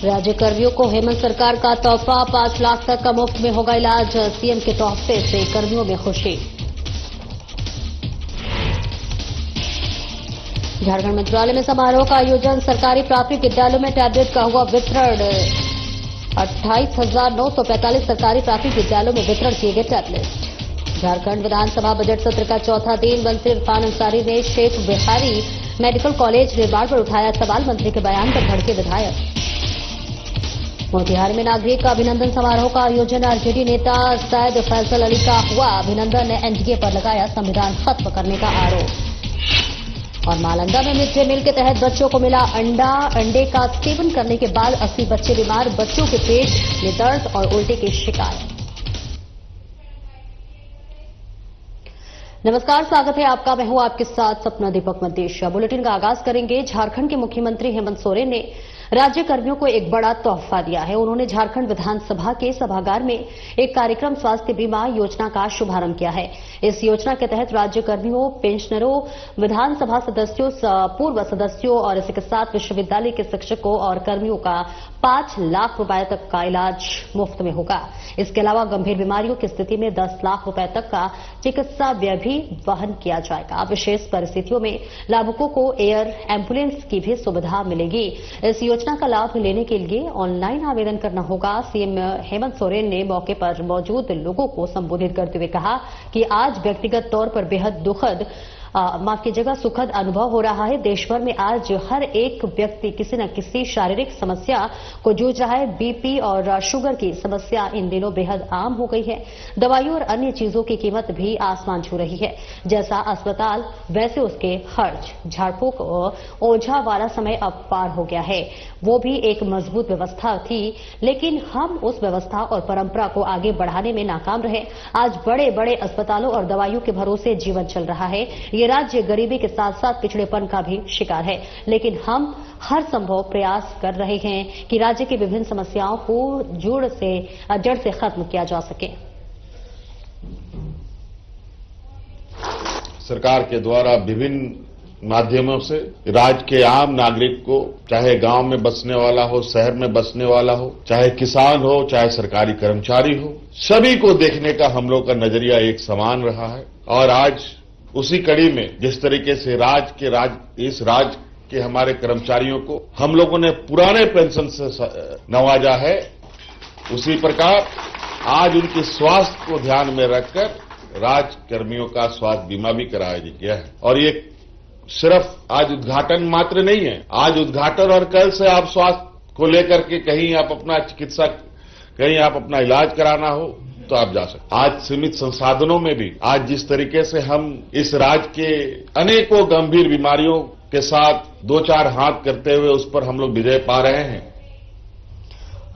राज्य कर्मियों को हेमंत सरकार का तोहफा, 5 लाख तक का मुफ्त में होगा इलाज। सीएम के तोहफे से कर्मियों में खुशी। झारखंड मंत्रालय में समारोह का आयोजन, सरकारी प्राथमिक विद्यालयों में टैबलेट का हुआ वितरण। 28,945 सरकारी प्राथमिक विद्यालयों में वितरण किए गए टैबलेट। झारखंड विधानसभा बजट सत्र का चौथा दिन, मंत्री इरफान अंसारी ने शेख बिहारी मेडिकल कॉलेज निर्माण पर उठाया सवाल, मंत्री के बयान पर भड़के विधायक। मोतिहारी में नागरिक अभिनंदन समारोह का आयोजन, आरजेडी नेता सैयद फैसल अली का हुआ अभिनंदन, एनडीए पर लगाया संविधान खत्म करने का आरोप। और नालंदा में मिड डे मील के तहत बच्चों को मिला अंडा, अंडे का सेवन करने के बाद 80 बच्चे बीमार, बच्चों के पेट में दर्द और उल्टी की शिकायत। नमस्कार, स्वागत है आपका। मैं हूं आपके साथ सपना दीपक मदेशिया। बुलेटिन का आगाज करेंगे। झारखंड के मुख्यमंत्री हेमंत सोरेन ने राज्य कर्मियों को एक बड़ा तोहफा दिया है। उन्होंने झारखंड विधानसभा के सभागार में एक कार्यक्रम स्वास्थ्य बीमा योजना का शुभारंभ किया है। इस योजना के तहत राज्य कर्मियों, पेंशनरों, विधानसभा सदस्यों, पूर्व सदस्यों और इसके साथ विश्वविद्यालय के शिक्षकों और कर्मियों का 5 लाख रुपए तक का इलाज मुफ्त में होगा। इसके अलावा गंभीर बीमारियों की स्थिति में 10 लाख रुपए तक का चिकित्सा व्यय भी वहन किया जाएगा। विशेष परिस्थितियों में लाभुकों को एयर एम्बुलेंस की भी सुविधा मिलेगी। इस योजना का लाभ लेने के लिए ऑनलाइन आवेदन करना होगा। सीएम हेमंत सोरेन ने मौके पर मौजूद लोगों को संबोधित करते हुए कहा कि आज व्यक्तिगत तौर पर बेहद दुखद माफ कीजिएगा सुखद अनुभव हो रहा है। देश भर में आज हर एक व्यक्ति किसी न किसी शारीरिक समस्या को जूझ रहा है। बीपी और शुगर की समस्या इन दिनों बेहद आम हो गई है। दवाइयों और अन्य चीजों की कीमत भी आसमान छू रही है। जैसा अस्पताल वैसे उसके खर्च। झाड़फूक ओझा वाला समय अब पार हो गया है। वो भी एक मजबूत व्यवस्था थी, लेकिन हम उस व्यवस्था और परंपरा को आगे बढ़ाने में नाकाम रहे। आज बड़े बड़े अस्पतालों और दवाइयों के भरोसे जीवन चल रहा है। ये राज्य गरीबी के साथ साथ पिछड़ेपन का भी शिकार है, लेकिन हम हर संभव प्रयास कर रहे हैं कि राज्य की विभिन्न समस्याओं को जड़ से खत्म किया जा सके। सरकार के द्वारा विभिन्न माध्यमों से राज्य के आम नागरिक को, चाहे गांव में बसने वाला हो, शहर में बसने वाला हो, चाहे किसान हो, चाहे सरकारी कर्मचारी हो, सभी को देखने का हम लोग का नजरिया एक समान रहा है। और आज उसी कड़ी में जिस तरीके से इस राज्य के हमारे कर्मचारियों को हम लोगों ने पुराने पेंशन से नवाजा है, उसी प्रकार आज उनके स्वास्थ्य को ध्यान में रखकर राज्य कर्मियों का स्वास्थ्य बीमा भी कराया गया है। और ये सिर्फ आज उद्घाटन मात्र नहीं है। आज उद्घाटन और कल से आप स्वास्थ्य को लेकर के कहीं आप अपना चिकित्सा, कहीं आप अपना इलाज कराना हो तो आप जा सकते। आज सीमित संसाधनों में भी आज जिस तरीके से हम इस राज्य के अनेकों गंभीर बीमारियों के साथ 2-4 हाथ करते हुए उस पर हम लोग विजय पा रहे हैं।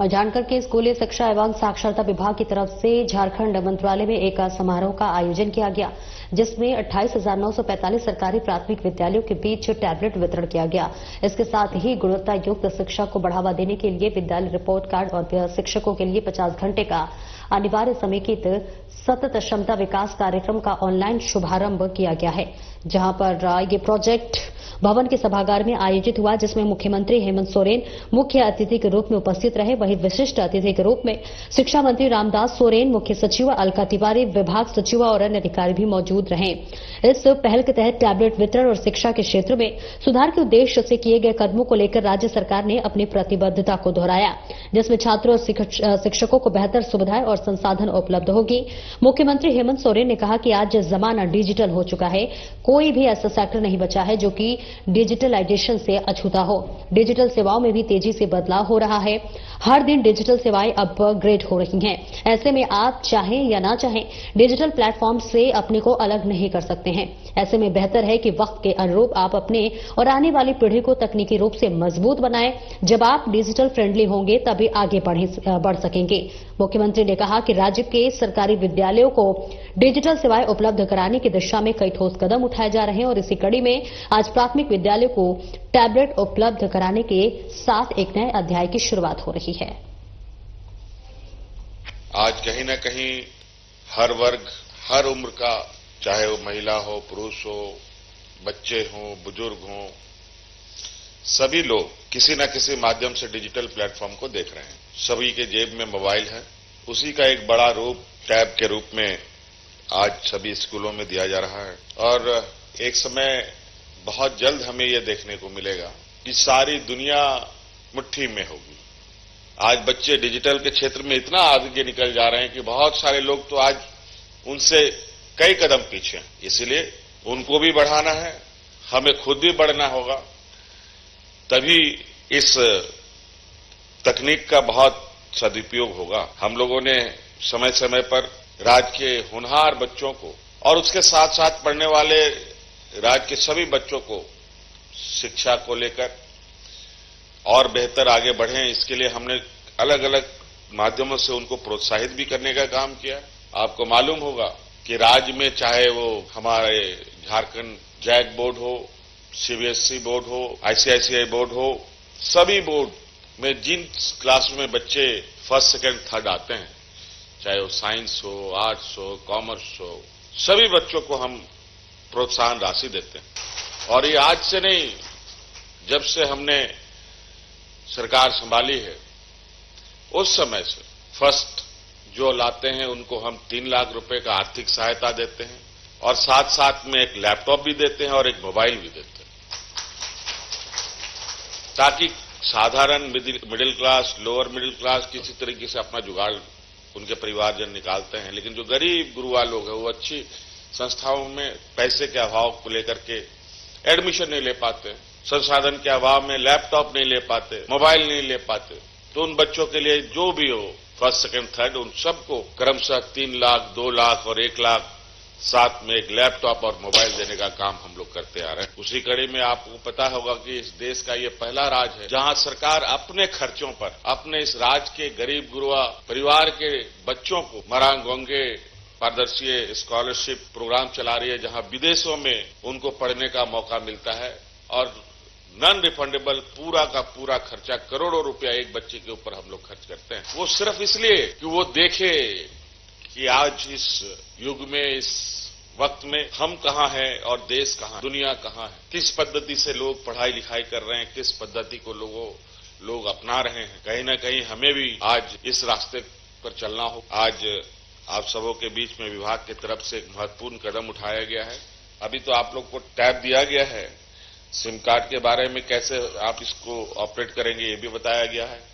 और जानकर के स्कूली शिक्षा एवं साक्षरता विभाग की तरफ से झारखंड मंत्रालय में एक समारोह का आयोजन किया गया, जिसमें 28,945 सरकारी प्राथमिक विद्यालयों के बीच टैबलेट वितरण किया गया। इसके साथ ही गुणवत्ता युक्त शिक्षा को बढ़ावा देने के लिए विद्यालय रिपोर्ट कार्ड और शिक्षकों के लिए 50 घंटे का अनिवार्य समेकित सतत क्षमता विकास कार्यक्रम का ऑनलाइन शुभारंभ किया गया है, जहां पर ये प्रोजेक्ट भवन के सभागार में आयोजित हुआ, जिसमें मुख्यमंत्री हेमंत सोरेन मुख्य अतिथि के रूप में उपस्थित रहे। वहीं विशिष्ट अतिथि के रूप में शिक्षा मंत्री रामदास सोरेन, मुख्य सचिव अलका तिवारी, विभाग सचिव और अन्य अधिकारी भी मौजूद रहे। इस पहल के तहत टैबलेट वितरण और शिक्षा के क्षेत्र में सुधार के उद्देश्य से किए गए कदमों को लेकर राज्य सरकार ने अपनी प्रतिबद्धता को दोहराया, जिसमें छात्रों और शिक्षकों को बेहतर सुविधाएं और संसाधन उपलब्ध होगी। मुख्यमंत्री हेमंत सोरेन ने कहा कि आज जमाना डिजिटल हो चुका है। कोई भी ऐसा सेक्टर नहीं बचा है जो कि डिजिटलाइजेशन से अछूता हो। डिजिटल सेवाओं में भी तेजी से बदलाव हो रहा है। हर दिन डिजिटल सेवाएं अपग्रेड हो रही हैं। ऐसे में आप चाहें या ना चाहें, डिजिटल प्लेटफॉर्म से अपने को अलग नहीं कर सकते हैं। ऐसे में बेहतर है कि वक्त के अनुरूप आप अपने और आने वाली पीढ़ी को तकनीकी रूप से मजबूत बनाएं। जब आप डिजिटल फ्रेंडली होंगे तभी आगे बढ़ सकेंगे। मुख्यमंत्री ने कहा कि राज्य के सरकारी विद्यालयों को डिजिटल सेवाएं उपलब्ध कराने की दिशा में कई ठोस कदम उठाए जा रहे हैं और इसी कड़ी में आज प्राथमिक विद्यालयों को टैबलेट उपलब्ध कराने के साथ एक नए अध्याय की शुरुआत हो रही है। आज कहीं न कहीं हर वर्ग, हर उम्र का, चाहे वो महिला हो, पुरुष हो, बच्चे हों, बुजुर्ग हों, सभी लोग किसी न किसी माध्यम से डिजिटल प्लेटफॉर्म को देख रहे हैं। सभी के जेब में मोबाइल है। उसी का एक बड़ा रूप टैब के रूप में आज सभी स्कूलों में दिया जा रहा है और एक समय बहुत जल्द हमें यह देखने को मिलेगा कि सारी दुनिया मुट्ठी में होगी। आज बच्चे डिजिटल के क्षेत्र में इतना आगे निकल जा रहे हैं कि बहुत सारे लोग तो आज उनसे कई कदम पीछे हैं। इसलिए उनको भी बढ़ाना है, हमें खुद भी बढ़ना होगा, तभी इस तकनीक का बहुत सदुपयोग होगा। हम लोगों ने समय समय पर राज्य के होनहार बच्चों को और उसके साथ साथ पढ़ने वाले राज्य के सभी बच्चों को शिक्षा को लेकर और बेहतर आगे बढ़ें, इसके लिए हमने अलग अलग माध्यमों से उनको प्रोत्साहित भी करने का काम किया। आपको मालूम होगा कि राज्य में चाहे वो हमारे झारखंड जैक बोर्ड हो, सीबीएसई बोर्ड हो, आईसीआईसीआई बोर्ड हो, सभी बोर्ड में जिन क्लास में बच्चे फर्स्ट सेकंड थर्ड आते हैं, चाहे वो साइंस हो, आर्ट्स हो, कॉमर्स हो, सभी बच्चों को हम प्रोत्साहन राशि देते हैं। और ये आज से नहीं, जब से हमने सरकार संभाली है उस समय से फर्स्ट जो लाते हैं उनको हम 3 लाख रुपए का आर्थिक सहायता देते हैं और साथ साथ में एक लैपटॉप भी देते हैं और एक मोबाइल भी देते हैं, ताकि साधारण middle class, lower middle class किसी तरीके से अपना जुगाड़ उनके परिवारजन निकालते हैं। लेकिन जो गरीब गुरुआ लोग हैं वो अच्छी संस्थाओं में पैसे के अभाव को लेकर के एडमिशन नहीं ले पाते, संसाधन के अभाव में लैपटॉप नहीं ले पाते, मोबाइल नहीं ले पाते। तो उन बच्चों के लिए जो भी हो फर्स्ट सेकंड थर्ड, उन सबको क्रमशः 3 लाख, 2 लाख और 1 लाख साथ में एक लैपटॉप और मोबाइल देने का काम हम लोग करते आ रहे हैं। उसी कड़ी में आपको पता होगा कि इस देश का ये पहला राज्य है जहां सरकार अपने खर्चों पर अपने इस राज्य के गरीब गुरुआ परिवार के बच्चों को मरांग गोंगे पारदर्शी स्कॉलरशिप प्रोग्राम चला रही है, जहां विदेशों में उनको पढ़ने का मौका मिलता है और नॉन रिफंडेबल पूरा का पूरा खर्चा करोड़ों रुपया एक बच्चे के ऊपर हम लोग खर्च करते हैं। वो सिर्फ इसलिए कि वो देखे कि आज इस युग में, इस वक्त में हम कहां हैं और देश कहां, दुनिया कहां है, किस पद्धति से लोग पढ़ाई लिखाई कर रहे हैं, किस पद्धति को लोग अपना रहे हैं। कहीं ना कहीं हमें भी आज इस रास्ते पर चलना हो। आज आप सबों के बीच में विभाग की तरफ से एक महत्वपूर्ण कदम उठाया गया है। अभी तो आप लोग को टैब दिया गया है, सिम कार्ड के बारे में कैसे आप इसको ऑपरेट करेंगे ये भी बताया गया है।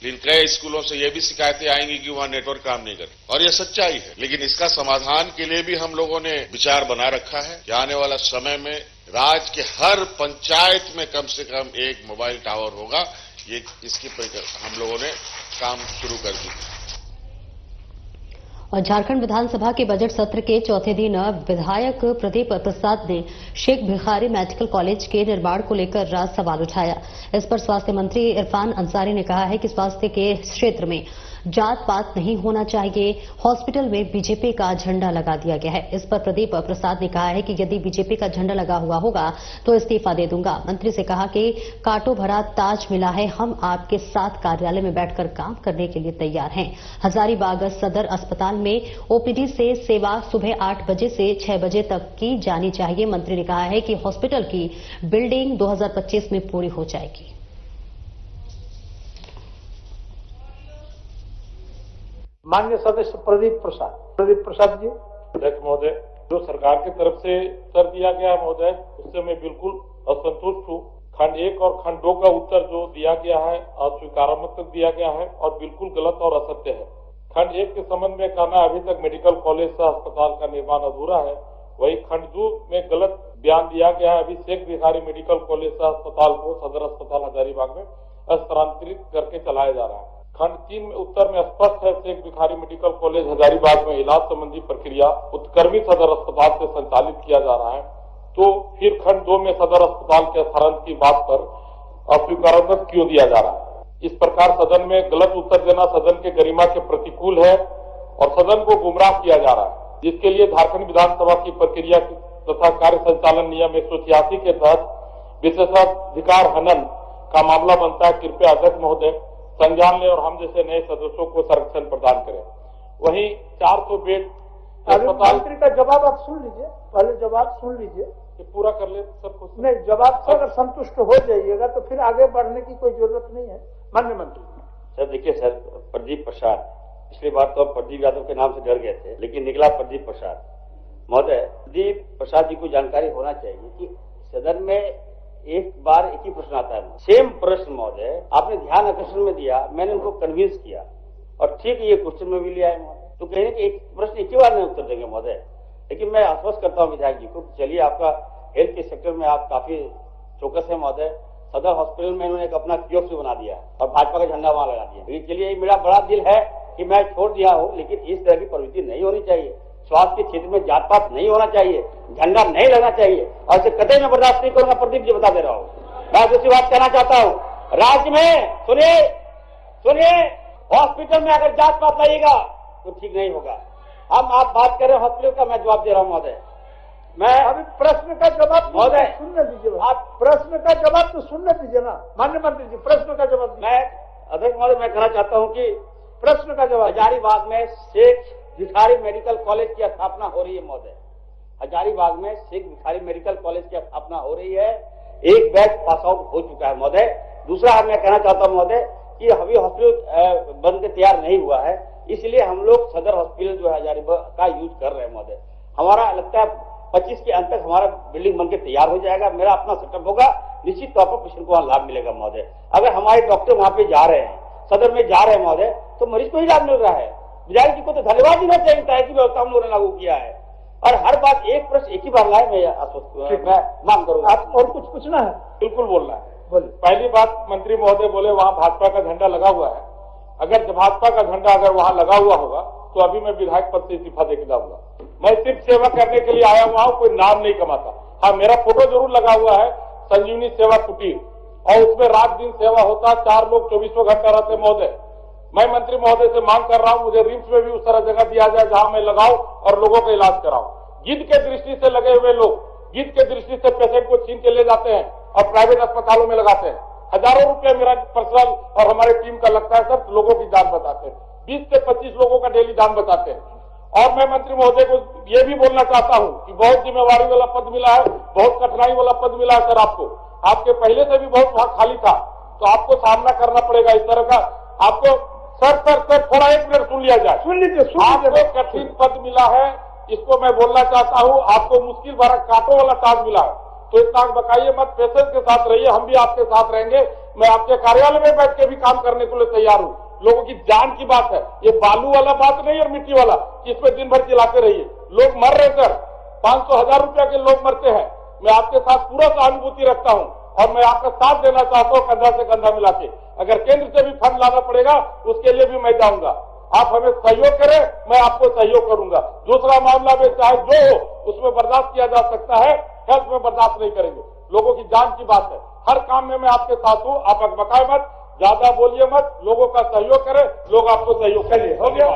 लेकिन कई स्कूलों से ये भी शिकायतें आएंगी कि वहां नेटवर्क काम नहीं कर, और ये सच्चाई है। लेकिन इसका समाधान के लिए भी हम लोगों ने विचार बना रखा है कि आने वाला समय में राज्य के हर पंचायत में कम से कम एक मोबाइल टावर होगा। ये इसकी हम लोगों ने काम शुरू कर दी। और झारखंड विधानसभा के बजट सत्र के चौथे दिन विधायक प्रदीप प्रसाद ने शेख भिखारी मेडिकल कॉलेज के निर्माण को लेकर राज सवाल उठाया। इस पर स्वास्थ्य मंत्री इरफान अंसारी ने कहा है कि स्वास्थ्य के क्षेत्र में जात पात नहीं होना चाहिए। हॉस्पिटल में बीजेपी का झंडा लगा दिया गया है। इस पर प्रदीप प्रसाद ने कहा है कि यदि बीजेपी का झंडा लगा हुआ होगा तो इस्तीफा दे दूंगा। मंत्री से कहा कि कांटो भरा ताज मिला है, हम आपके साथ कार्यालय में बैठकर काम करने के लिए तैयार हैं। हजारीबाग सदर अस्पताल में ओपीडी से सेवा सुबह 8 बजे से 6 बजे तक की जानी चाहिए। मंत्री ने कहा है कि हॉस्पिटल की बिल्डिंग 2025 में पूरी हो जाएगी। माननीय सदस्य प्रदीप प्रसाद जी। अध्यक्ष महोदय, जो सरकार की तरफ से उत्तर दिया गया है महोदय, उससे मैं बिल्कुल असंतुष्ट हूँ। खंड 1 और खंड 2 का उत्तर जो दिया गया है अस्वीकारात्मक दिया गया है और बिल्कुल गलत और असत्य है। खंड 1 के संबंध में कहना अभी तक मेडिकल कॉलेज से अस्पताल का निर्माण अधूरा है। वही खंड 2 में गलत बयान दिया गया है। अभी शेख भिखारी मेडिकल कॉलेज से अस्पताल को सदर अस्पताल हजारीबाग में स्थानांतरित करके चलाया जा रहा है। खंड 3 में उत्तर में स्पष्ट है, शेख भिखारी मेडिकल कॉलेज हजारीबाग में इलाज संबंधी प्रक्रिया उत्क्रमित सदर अस्पताल से संचालित किया जा रहा है। तो फिर खंड 2 में सदर अस्पताल के स्थानांतरण की बात पर अस्वीकारात्मक क्यों दिया जा रहा है? इस प्रकार सदन में गलत उत्तर देना सदन के गरिमा के प्रतिकूल है और सदन को गुमराह किया जा रहा है, जिसके लिए झारखंड विधानसभा की प्रक्रिया तथा कार्य संचालन नियम 186 के तहत विशेषाधिकार हनन का मामला बनता है। कृपया अध्यक्ष महोदय संज्ञान ले और हम जैसे नए सदस्यों को संरक्षण प्रदान करें। वहीं 400 बेड मंत्री का जवाब आप सुन लीजिए, पहले जवाब सुन लीजिए। कि पूरा कर ले सब कुछ। नहीं, जवाब से अगर संतुष्ट हो जाइएगा तो फिर आगे बढ़ने की कोई जरूरत नहीं है। माननीय मंत्री सर, देखिए सर, प्रदीप प्रसाद, पिछली बार तो प्रदीप यादव के नाम से डर गए थे, लेकिन निकला प्रदीप प्रसाद महोदय। प्रदीप प्रसाद जी को जानकारी होना चाहिए कि सदन में एक बार एक ही प्रश्न आता है, सेम प्रश्न महोदय, आपने ध्यान आकर्षण में दिया, मैंने उनको कन्विंस किया और ठीक ये क्वेश्चन में भी लिया है महोदय। तो कहेंगे कि एक प्रश्न एक ही बार में उत्तर देंगे महोदय। लेकिन मैं आश्वस्त करता हूँ विधायक जी को, चलिए आपका हेल्थ के सेक्टर में आप काफी चौकस है महोदय। सदर हॉस्पिटल में इन्होंने एक अपना कियोस्क बना दिया और भाजपा का झंडा वहां लगा दिया। लेकिन चलिए, मेरा बड़ा दिल है कि मैं छोड़ दिया हूँ, लेकिन इस तरह की प्रवृत्ति नहीं होनी चाहिए। स्वास्थ्य के क्षेत्र में जात पात नहीं होना चाहिए, झंडा नहीं लगना चाहिए और इसे कतई मैं बर्दाश्त नहीं करूंगा। प्रदीप जी बता दे रहा हूँ। मैं दूसरी बात कहना चाहता हूँ, राज्य में सुनिए, हॉस्पिटल में अगर जात पात लगेगा तो ठीक नहीं होगा। आप बात कर रहे हैं हॉस्पिटल का, मैं जवाब दे रहा हूँ महोदय। मैं अभी प्रश्न का जवाब महोदय सुनने दीजिए। आप प्रश्न का जवाब तो सुनने दीजिए ना माननीय मंत्री जी। प्रश्न का जवाब मैं अध्यक्ष महोदय, मैं कहना चाहता हूँ कि प्रश्न का जवाब हजारीबाग में शेख भिखारी मेडिकल कॉलेज की स्थापना हो रही है महोदय। हजारीबाग में शेख भिखारी मेडिकल कॉलेज की स्थापना हो रही है। एक बैच पास आउट हो चुका है महोदय। दूसरा मैं कहना चाहता हूँ महोदय कि अभी हॉस्पिटल बन के तैयार नहीं हुआ है, इसलिए हम लोग सदर हॉस्पिटल जो है हजारीबाग का यूज कर रहे हैं महोदय। हमारा लगता है 25 के अंत तक हमारा बिल्डिंग बनके तैयार हो जाएगा, मेरा अपना सेटअप होगा, निश्चित तौर पर पेशेंट को वहां लाभ मिलेगा महोदय। अगर हमारे डॉक्टर वहां पे जा रहे हैं, सदर में जा रहे हैं महोदय, तो मरीज को ही लाभ मिल रहा है। विधायक जी को तो धन्यवाद देना चाहिए था, ऐसी व्यवस्था हम लोगों ने लागू किया है। और हर बात एक प्रश्न एक ही बार लाए, मैं मांग करूंगा। आप और कुछ पूछना है? बिल्कुल बोलना है। बोलिए। पहली बात, मंत्री महोदय बोले वहां भाजपा का झंडा लगा हुआ है। अगर भाजपा का झंडा अगर वहां लगा हुआ होगा तो अभी मैं विधायक पद से इस्तीफा देके जाऊंगा। मैं सिर्फ सेवा करने के लिए आया हुआ हूं, कोई नाम नहीं कमाता। हाँ, मेरा फोटो जरूर लगा हुआ है संजीवनी सेवा कुटीर, और उसमें रात दिन सेवा होता, 4 लोग 24 घंटा रहते महोदय। मैं मंत्री महोदय से मांग कर रहा हूं, मुझे रिम्स में भी उस तरह जगह दिया जाए जहां मैं लगाऊं और लोगों का इलाज कराऊं। गिद्ध के दृष्टि से लगे हुए लोग गिद्ध के दृष्टि से पेशेंट को छीन के ले जाते हैं और प्राइवेट अस्पतालों में लगाते हैं। हजारों रुपए मेरा पर्सनल और हमारे टीम का लगता है सर, लोगों की जान बचाते हैं। 20 से 25 लोगों का डेली जान बचाते हैं। और मैं मंत्री महोदय को ये भी बोलना चाहता हूं कि बहुत जिम्मेवारी वाला पद मिला है, बहुत कठिनाई वाला पद मिला है सर आपको। आपके पहले से भी बहुत वहां खाली था, तो आपको सामना करना पड़ेगा इस तरह का। आपको सर थोड़ा 1 मिनट सुन लिया जाए। सुन लीजिए। आपको कठिन पद मिला है, इसको मैं बोलना चाहता हूं। आपको मुश्किल भरा कांटों वाला टास्क मिला है, तो इतना बकाइए मत, पेशेंस के साथ रहिए, हम भी आपके साथ रहेंगे। मैं आपके कार्यालय में बैठ के भी काम करने के लिए तैयार हूं। लोगों की जान की बात है, ये बालू वाला बात नहीं और मिट्टी वाला, इसमें दिन भर चिल्लाते रहिए। लोग मर रहे सर, 500-1000 रुपया के लोग मरते हैं। मैं आपके साथ पूरा सहानुभूति रखता हूं और मैं आपका साथ देना चाहता हूं, कंधा से कंधा मिला के। अगर केंद्र से भी फंड लाना पड़ेगा उसके लिए भी मैं जाऊंगा। आप हमें सहयोग करें, मैं आपको सहयोग करूंगा। दूसरा मामला में चाहे जो हो उसमें बर्दाश्त किया जा सकता है, हेल्थ में बर्दाश्त नहीं करेंगे। लोगों की जान की बात है, हर काम में मैं आपके साथ हूं। आप अकबकाए मत, ज्यादा बोलिए मत, लोगों का सहयोग करें, लोग आपको सहयोग करिए। हो गया।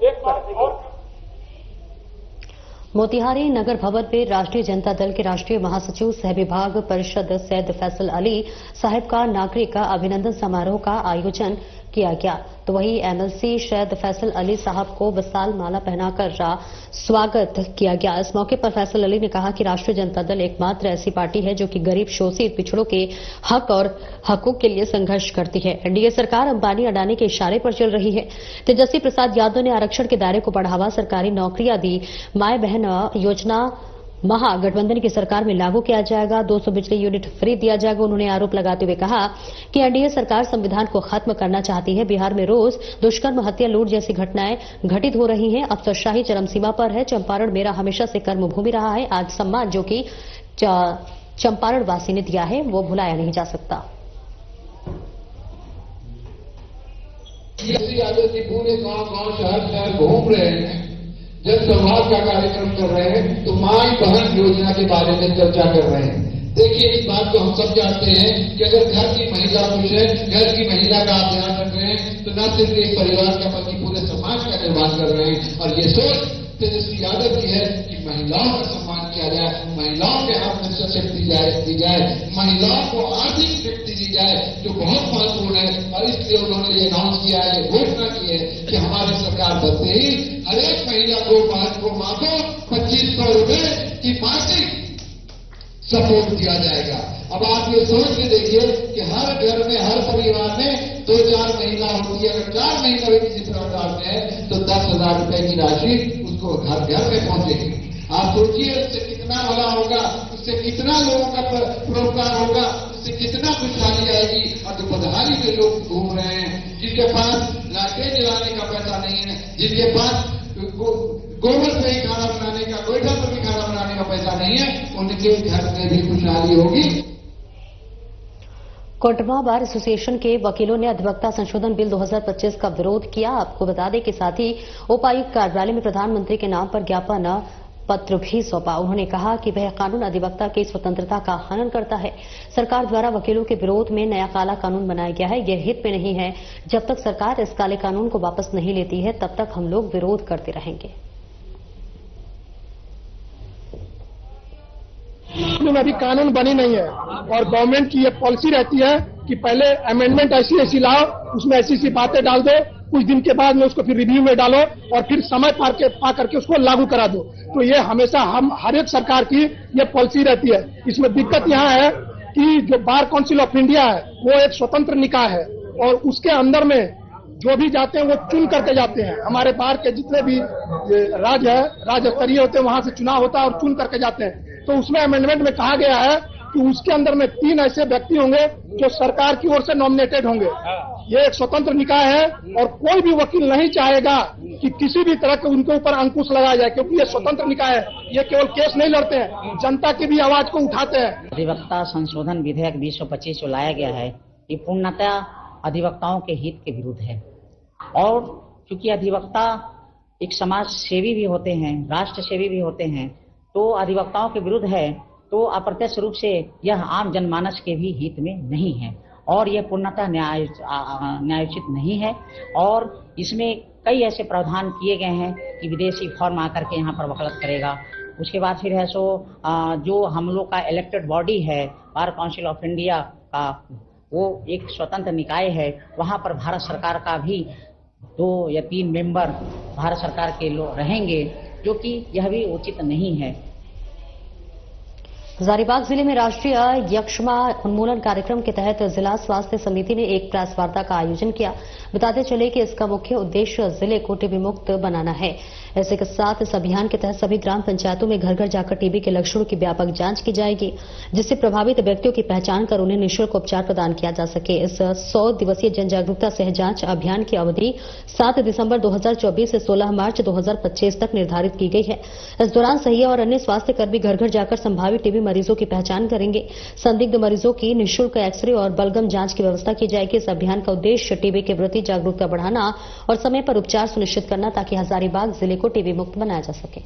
एक बात और, मोतिहारी नगर भवन में राष्ट्रीय जनता दल के राष्ट्रीय महासचिव सह विभाग परिषद सैयद फैसल अली साहिब का नागरिक अभिनंदन समारोह का आयोजन किया गया। तो वहीं एमएलसी सैयद फैसल अली साहब को विशाल माला पहनाकर स्वागत किया गया। इस मौके पर फैसल अली ने कहा कि राष्ट्रीय जनता दल एकमात्र ऐसी पार्टी है जो कि गरीब, शोषित, पिछड़ों के हक और हकूक के लिए संघर्ष करती है। एनडीए सरकार अंबानी अडानी के इशारे पर चल रही है। तेजस्वी प्रसाद यादव ने आरक्षण के दायरे को बढ़ावा, सरकारी नौकरियां दी, माए बहन योजना महागठबंधन की सरकार में लागू किया जाएगा, 200 बिजली यूनिट फ्री दिया जाएगा। उन्होंने आरोप लगाते हुए कहा कि एनडीए सरकार संविधान को खत्म करना चाहती है। बिहार में रोज दुष्कर्म, हत्या, लूट जैसी घटनाएं घटित हो रही हैं। अफसरशाही चरमसीमा पर है। चंपारण मेरा हमेशा से कर्मभूमि रहा है। आज सम्मान जो कि चंपारण वासी ने दिया है वो भुलाया नहीं जा सकता। यादव जी पूरे गांव शहर घूम रहे हैं, जब संवाद का कार्यक्रम कर रहे हैं तो माई बहन योजना के बारे में चर्चा कर रहे हैं। देखिए, इस बात को हम सब जानते हैं कि अगर घर की महिला खुश है, घर की महिला का आप ध्यान रख रहे हैं, तो न सिर्फ एक परिवार का बल्कि पूरे समाज का निर्माण कर रहे हैं। और ये सोच तेजस्वी यादव की है कि महिलाओं का सम्मान किया जाए, महिलाओं के हाथ में सशक्ति दी जाए, महिलाओं को आर्थिक शक्ति दी जाए, जो बहुत महत्वपूर्ण है। और इसलिए उन्होंने ये अनाउंस किया है, ये घोषणा की है कि हमारी सरकार बनते ही हर एक महिला को मासिक 2500 रुपए की मासिक सपोर्ट दिया जाएगा। अब आप ये सोच के देखिए कि हर घर में, हर परिवार में 2-4 महिला होती है, अगर 4 महिला भी किसी परिवार में है तो 10,000 रुपए की राशि उसको घर घर में पहुंचेगी। आप सोचिए उससे कितना भला होगा, उससे कितना लोगों का प्रोत्साहन होगा, उससे कितना खुशहाली आएगी। और जो बदहाली में लोग घूम रहे हैं, जिनके पास लाइटें जलाने का पैसा नहीं है, जिनके पास गोबर से ही खाना बनाने का, गोईठा पर भी खाना बनाने का पैसा नहीं है, उनके घर में भी खुशहाली होगी। कोटरमा बार एसोसिएशन के वकीलों ने अधिवक्ता संशोधन बिल 2025 का विरोध किया। आपको बता दें कि साथ ही उपायुक्त कार्यालय में प्रधानमंत्री के नाम पर ज्ञापन पत्र भी सौंपा। उन्होंने कहा कि वह कानून अधिवक्ता की स्वतंत्रता का हनन करता है। सरकार द्वारा वकीलों के विरोध में नया काला कानून बनाया गया है, यह हित में नहीं है। जब तक सरकार इस काले कानून को वापस नहीं लेती है तब तक हम लोग विरोध करते रहेंगे। में अभी कानून बनी नहीं है और गवर्नमेंट की ये पॉलिसी रहती है कि पहले अमेंडमेंट ऐसी लाओ, उसमें ऐसी बातें डाल दो, कुछ दिन के बाद में उसको फिर रिव्यू में डालो और फिर समय पा करके उसको लागू करा दो। तो ये हमेशा हम हर एक सरकार की ये पॉलिसी रहती है। इसमें दिक्कत यहाँ है कि जो बार काउंसिल ऑफ इंडिया है वो एक स्वतंत्र निकाय है और उसके अंदर में जो भी जाते हैं वो चुन करके जाते हैं। हमारे बार के जितने भी राज्य स्तरीय होते हैं वहां से चुनाव होता है और चुन करके जाते हैं। तो उसमें अमेंडमेंट में कहा गया है कि उसके अंदर में 3 ऐसे व्यक्ति होंगे जो सरकार की ओर से नॉमिनेटेड होंगे। ये एक स्वतंत्र निकाय है और कोई भी वकील नहीं चाहेगा कि किसी भी तरह के उनके ऊपर अंकुश लगाया जाए, क्योंकि ये स्वतंत्र निकाय है। ये केवल केस नहीं लड़ते हैं, जनता की भी आवाज को उठाते हैं। अधिवक्ता संशोधन विधेयक 2025 जो लाया गया है, ये पूर्णतः अधिवक्ताओं के हित के विरुद्ध है। और क्योंकि अधिवक्ता एक समाज सेवी भी होते हैं, राष्ट्र सेवी भी होते हैं, तो अधिवक्ताओं के विरुद्ध है, तो अप्रत्यक्ष रूप से यह आम जनमानस के भी हित में नहीं है और यह पूर्णतः न्यायोचित नहीं है। और इसमें कई ऐसे प्रावधान किए गए हैं कि विदेशी फॉर्म आकर के यहाँ पर वकालत करेगा। उसके बाद फिर है जो हम लोग का इलेक्टेड बॉडी है बार काउंसिल ऑफ इंडिया का, वो एक स्वतंत्र निकाय है। वहाँ पर भारत सरकार का भी 2 या 3 मेंबर भारत सरकार के लोग रहेंगे, जो कि यह भी उचित नहीं है। हजारीबाग जिले में राष्ट्रीय यक्ष्मा उन्मूलन कार्यक्रम के तहत जिला स्वास्थ्य समिति ने एक प्रेस वार्ता का आयोजन किया। बताते चले कि इसका मुख्य उद्देश्य जिले को टीबी मुक्त बनाना है। ऐसे के साथ इस अभियान के तहत सभी ग्राम पंचायतों में घर घर जाकर टीबी के लक्षणों की व्यापक जांच की जाएगी, जिससे प्रभावित व्यक्तियों की पहचान कर उन्हें निःशुल्क उपचार प्रदान किया जा सके। इस 100 दिवसीय जन जागरूकता सह जांच अभियान की अवधि 7 दिसंबर 2024 से 16 मार्च 2025 तक निर्धारित की गई है। इस दौरान सहिया और अन्य स्वास्थ्य कर्मी घर घर जाकर संभावित टीबी मरीजों की पहचान करेंगे। संदिग्ध मरीजों की निःशुल्क एक्सरे और बलगम जांच की व्यवस्था की जाएगी। इस अभियान का उद्देश्य टीबी के प्रति जागरूकता बढ़ाना और समय पर उपचार सुनिश्चित करना, ताकि हजारीबाग जिले को टीबी मुक्त बनाया जा सके।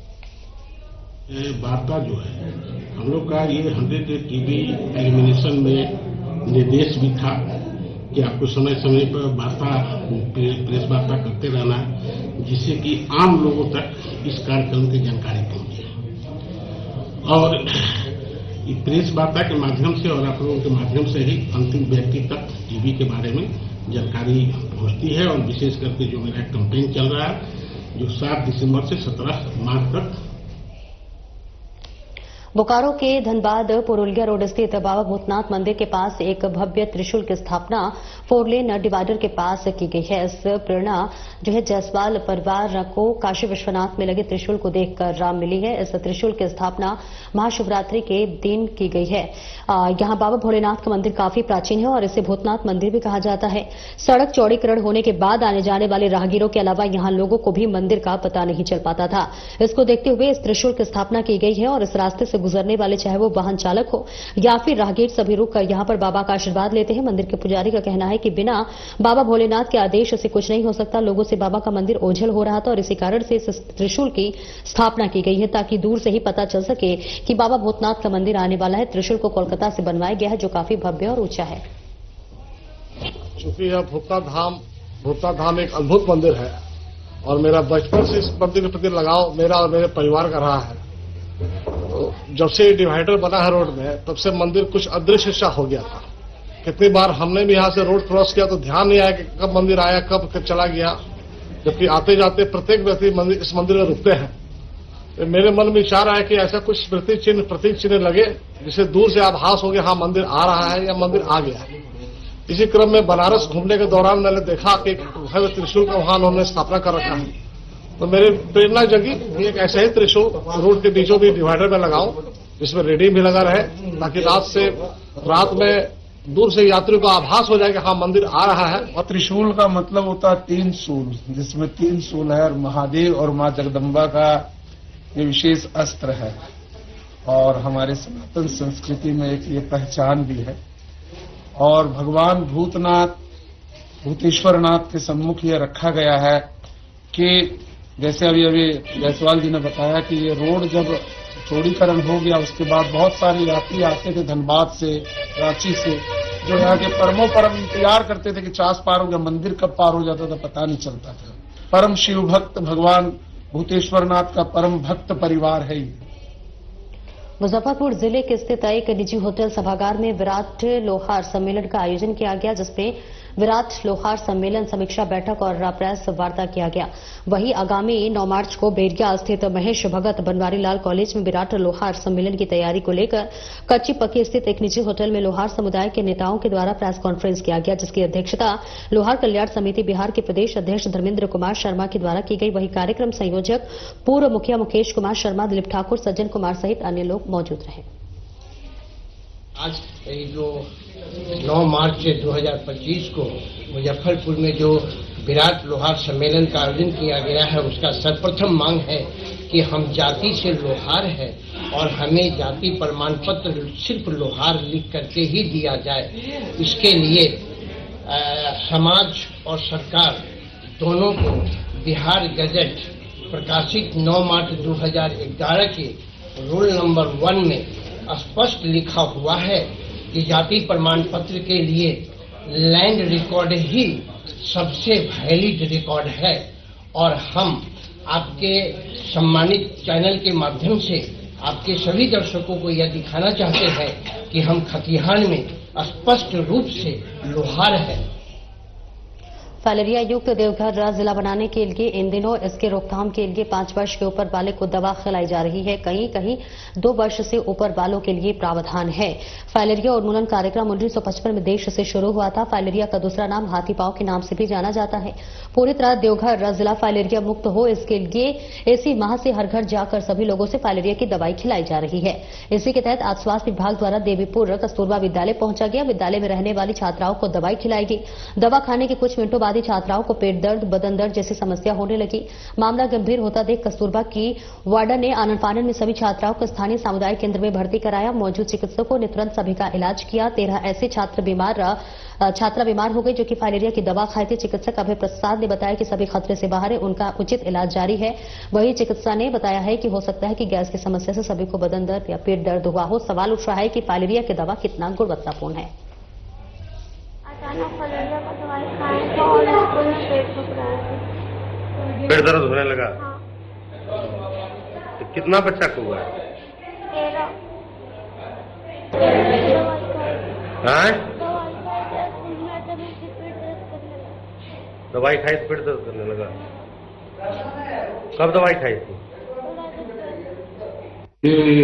वार्ता जो है हम लोग का ये 100 डे टीबी एलिमिनेशन में निर्देश भी था कि आपको समय समय पर वार्ता, प्रेस वार्ता करते रहना है, जिससे कि आम लोगों तक इस कार्यक्रम की जानकारी पहुंचे। और प्रेस वार्ता के माध्यम से और आप लोगों के माध्यम से ही अंतिम व्यक्ति तक टीबी के बारे में जानकारी पहुंचती है। और विशेष करके जो मेरा कैंपेन चल रहा है, जो 7 दिसंबर से 17 मार्च तक। बोकारो के धनबाद पुरुलिया रोड स्थित बाबा भूतनाथ मंदिर के पास एक भव्य त्रिशूल की स्थापना 4 लेन डिवाइडर के पास की गई है। इस प्रेरणा जो है जायसवाल परिवार को काशी विश्वनाथ में लगे त्रिशूल को देखकर मिली है। इस त्रिशूल की स्थापना महाशिवरात्रि के दिन की गई है। यहाँ बाबा भोलेनाथ का मंदिर काफी प्राचीन है और इसे भूतनाथ मंदिर भी कहा जाता है। सड़क चौड़ीकरण होने के बाद आने जाने वाले राहगीरों के अलावा यहाँ लोगों को भी मंदिर का पता नहीं चल पाता था। इसको देखते हुए इस त्रिशूल की स्थापना की गई है और इस रास्ते से गुजरने वाले, चाहे वो वाहन चालक हो या फिर राहगीर, सभी रुककर यहाँ पर बाबा का आशीर्वाद लेते हैं। मंदिर के पुजारी का कहना है कि बिना बाबा भोलेनाथ के आदेश से कुछ नहीं हो सकता। लोगों से बाबा का मंदिर ओझल हो रहा था और इसी कारण से इस त्रिशूल की स्थापना की गई है, ताकि दूर से ही पता चल सके कि बाबा भूतनाथ का मंदिर आने वाला है। त्रिशूल को कोलकाता से बनवाया गया है, जो काफी भव्य और ऊंचा है। चूंकि यह भूतनाथ धाम एक अद्भुत मंदिर है और मेरा बचपन से इस मंदिर के प्रति लगाव मेरा और मेरे परिवार का रहा है। तो जब से डिवाइडर बना है रोड में, तब से मंदिर कुछ अदृश्य सा हो गया था। कितनी बार हमने भी यहाँ से रोड क्रॉस किया तो ध्यान नहीं आया कि कब मंदिर आया, कब चला गया, जबकि आते जाते प्रत्येक व्यक्ति इस मंदिर में रुकते हैं। तो मेरे मन में विचार आया कि ऐसा कुछ स्मृति चिन्ह प्रतीक चिन्ह लगे जिसे दूर से आभास हो गया हाँ मंदिर आ रहा है या मंदिर आ गया है। इसी क्रम में बनारस घूमने के दौरान मैंने देखा कि भव्य त्रिशूल का वहां उन्होंने स्थापना कर रखा है, तो मेरी प्रेरणा जगी कि एक ऐसा ही त्रिशूल रोड के बीचों बीच डिवाइडर में लगाऊं जिसमें रेडियम भी लगा रहे, ताकि रात में दूर से यात्रियों को आभास हो जाए कि हाँ मंदिर आ रहा है। और त्रिशूल का मतलब होता है 3 शूल, जिसमें 3 शूल है और महादेव और माँ जगदम्बा का ये विशेष अस्त्र है और हमारे सनातन संस्कृति में एक ये पहचान भी है। और भगवान भूतनाथ भूतेश्वरनाथ के सम्मुख ये रखा गया है कि जैसे अभी जायसवाल जी ने बताया कि ये रोड जब चौड़ीकरण हो गया उसके बाद बहुत सारे यात्री आते थे धनबाद से, रांची से, जो यहाँ के परमों परम इंतजार करते थे कि चास पार हो गया, मंदिर कब पार हो जाता था पता नहीं चलता था। परम शिव भक्त भगवान भूतेश्वरनाथ का परम भक्त परिवार है ये। मुजफ्फरपुर जिले के स्थित एक निजी होटल सभागार में विराट लोहार सम्मेलन का आयोजन किया गया, जिसमें विराट लोहार सम्मेलन समीक्षा बैठक और प्रेस वार्ता किया गया। वहीं आगामी 9 मार्च को बेरिया स्थित महेश भगत बनवारीलाल कॉलेज में विराट लोहार सम्मेलन की तैयारी को लेकर कच्ची पक्की स्थित एक निजी होटल में लोहार समुदाय के नेताओं के द्वारा प्रेस कॉन्फ्रेंस किया गया, जिसकी अध्यक्षता लोहार कल्याण समिति बिहार के प्रदेश अध्यक्ष धर्मेंद्र कुमार शर्मा के द्वारा की गई। वहीं कार्यक्रम संयोजक पूर्व मुखिया मुकेश कुमार शर्मा, दिलीप ठाकुर, सज्जन कुमार सहित अन्य लोग मौजूद रहे। आज जो 9 मार्च 2025 को मुजफ्फरपुर में जो विराट लोहार सम्मेलन का आयोजन किया गया है, उसका सर्वप्रथम मांग है कि हम जाति से लोहार है और हमें जाति प्रमाण पत्र सिर्फ लोहार लिख करके ही दिया जाए। इसके लिए समाज और सरकार दोनों को बिहार गजट प्रकाशित 9 मार्च 2011 के रूल नंबर 1 में स्पष्ट लिखा हुआ है कि जाति प्रमाण पत्र के लिए लैंड रिकॉर्ड ही सबसे वैलिड रिकॉर्ड है। और हम आपके सम्मानित चैनल के माध्यम से आपके सभी दर्शकों को यह दिखाना चाहते हैं कि हम खतिहान में स्पष्ट रूप से लोहार है। फाइलेरिया युक्त देवघर जिला बनाने के लिए इन दिनों इसके रोकथाम के लिए 5 वर्ष के ऊपर वाले को दवा खिलाई जा रही है। कहीं कहीं 2 वर्ष से ऊपर वालों के लिए प्रावधान है। फाइलेरिया उन्मूलन कार्यक्रम 1955 में देश से शुरू हुआ था। फाइलेरिया का दूसरा नाम हाथी पांव के नाम से भी जाना जाता है। पूरी तरह देवघर जिला फाइलेरिया मुक्त हो, इसके लिए इसी माह से हर घर जाकर सभी लोगों से फाइलेरिया की दवाई खिलाई जा रही है। इसी के तहत आज स्वास्थ्य विभाग द्वारा देवीपुर कस्तूरबा विद्यालय पहुंचा गया। विद्यालय में रहने वाली छात्राओं को दवाई खिलाई गई। दवा खाने के कुछ मिनटों बाद ही छात्राओं को पेट दर्द, बदन दर्द जैसी समस्या होने लगी। मामला गंभीर होता देख कस्तूरबा की वार्डन ने आनन फानन में सभी छात्राओं को स्थानीय सामुदायिक केंद्र में भर्ती कराया। मौजूद चिकित्सकों ने तुरंत सभी का इलाज किया। 13 ऐसे छात्रा बीमार हो गई जो कि फाइलेरिया की दवा खाए थे। चिकित्सक अभय प्रसाद ने बताया कि सभी खतरे से बाहर है, उनका उचित इलाज जारी है। वहीं चिकित्सा ने बताया है कि हो सकता है कि गैस की समस्या से सभी को बदन दर्द या पेट दर्द हुआ हो। सवाल उठ रहा है कि फाइलेरिया की दवा कितना गुणवत्तापूर्ण है। अचानक फाइलेरिया का दवाई खाए तो और स्कूल में पेट दुख रहा है, पेट दर्द होने लगा। हाँ। तो कितना बच्चा को हुआ है? 13। दवाई खाई तो पेट दर्द करने लगा। कब दवाई खाई थी?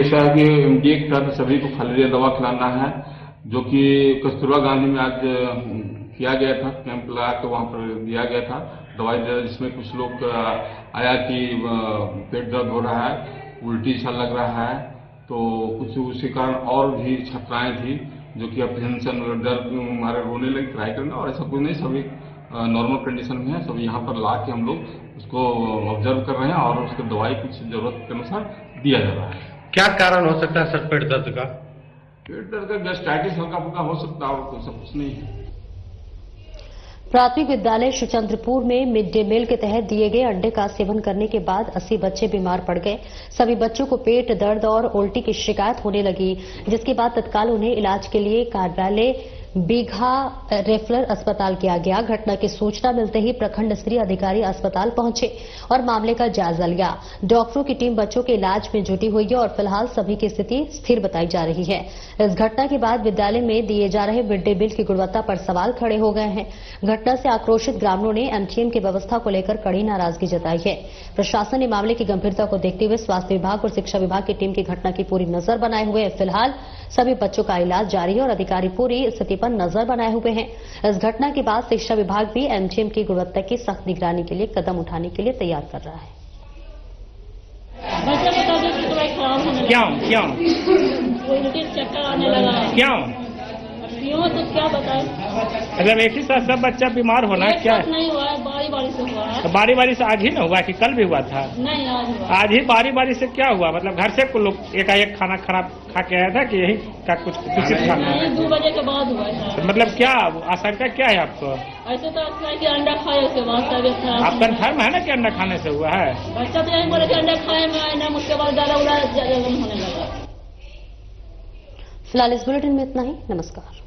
ऐसा कि एक था सभी को फाइलेरिया दवा खिलाना है, जो कि कस्तूरबा गांधी में आज किया गया था। कैंप लगा के वहां पर दिया गया था दवाई, जिसमें कुछ लोग आया कि पेट दर्द हो रहा है, उल्टी सा लग रहा है, तो कुछ उसी कारण और भी छात्राएं थी जो कि अपहेंशन दर्द हमारे रोने लगी, ट्राई करना, और ऐसा कुछ नहीं, सभी नॉर्मल कंडीशन में है। सब यहाँ पर ला के हम लोग उसको ऑब्जर्व कर रहे हैं और उसको दवाई कुछ जरूरत के अनुसार दिया जा रहा है। क्या कारण हो सकता है सर पेट दर्द का? पेट दर्द का गैस्ट्राइटिस हल्का फुल्का हो सकता है और तो सब कुछ नहीं है। प्राथमिक विद्यालय श्रीचंद्रपुर में मिड डे मील के तहत दिए गए अंडे का सेवन करने के बाद 80 बच्चे बीमार पड़ गए। सभी बच्चों को पेट दर्द और उल्टी की शिकायत होने लगी, जिसके बाद तत्काल उन्हें इलाज के लिए कार्यालय बीघा रेफरल अस्पताल किया गया। घटना की सूचना मिलते ही प्रखंड स्तरीय अधिकारी अस्पताल पहुंचे और मामले का जायजा लिया। डॉक्टरों की टीम बच्चों के इलाज में जुटी हुई है और फिलहाल सभी की स्थिति स्थिर बताई जा रही है। इस घटना के बाद विद्यालय में दिए जा रहे मिड डे मील की गुणवत्ता पर सवाल खड़े हो गए हैं। घटना से आक्रोशित ग्रामीणों ने एमटीएम की व्यवस्था को लेकर कड़ी नाराजगी जताई है। प्रशासन ने मामले की गंभीरता को देखते हुए स्वास्थ्य विभाग और शिक्षा विभाग की टीम की घटना की पूरी नजर बनाए हुए है। फिलहाल सभी बच्चों का इलाज जारी है और अधिकारी पूरी स्थिति पर नजर बनाए हुए हैं। इस घटना के बाद शिक्षा विभाग भी एमटीएम की गुणवत्ता की सख्त निगरानी के लिए कदम उठाने के लिए तैयार कर रहा है। क्यों तो क्या बताएं? मतलब एक ही साथ सब बच्चा बीमार होना क्या? नहीं हुआ है, बारी बारी से हुआ है। तो बारी बारी से आज ही न हुआ कि कल भी हुआ था? नहीं, आज हुआ। आज ही बारी बारी से क्या हुआ? मतलब घर से कुछ लोग एकाएक खाना खराब खा के आया था कि यही का कुछ दूषित खाना? नहीं, 2 बजे के बाद हुआ था। तो मतलब क्या आशंका क्या है आपको? ऐसे तो अच्छा है कि अंडा खाए उसके बाद तबियत खराब। आप कन्फर्म है ना कि अंडा खाने से हुआ है? बच्चा तो यही बोले कि अंडा खाए में आए ना, उसके बाद ज्यादा होने लगा। फिलहाल इस बुलेटिन में इतना ही। नमस्कार।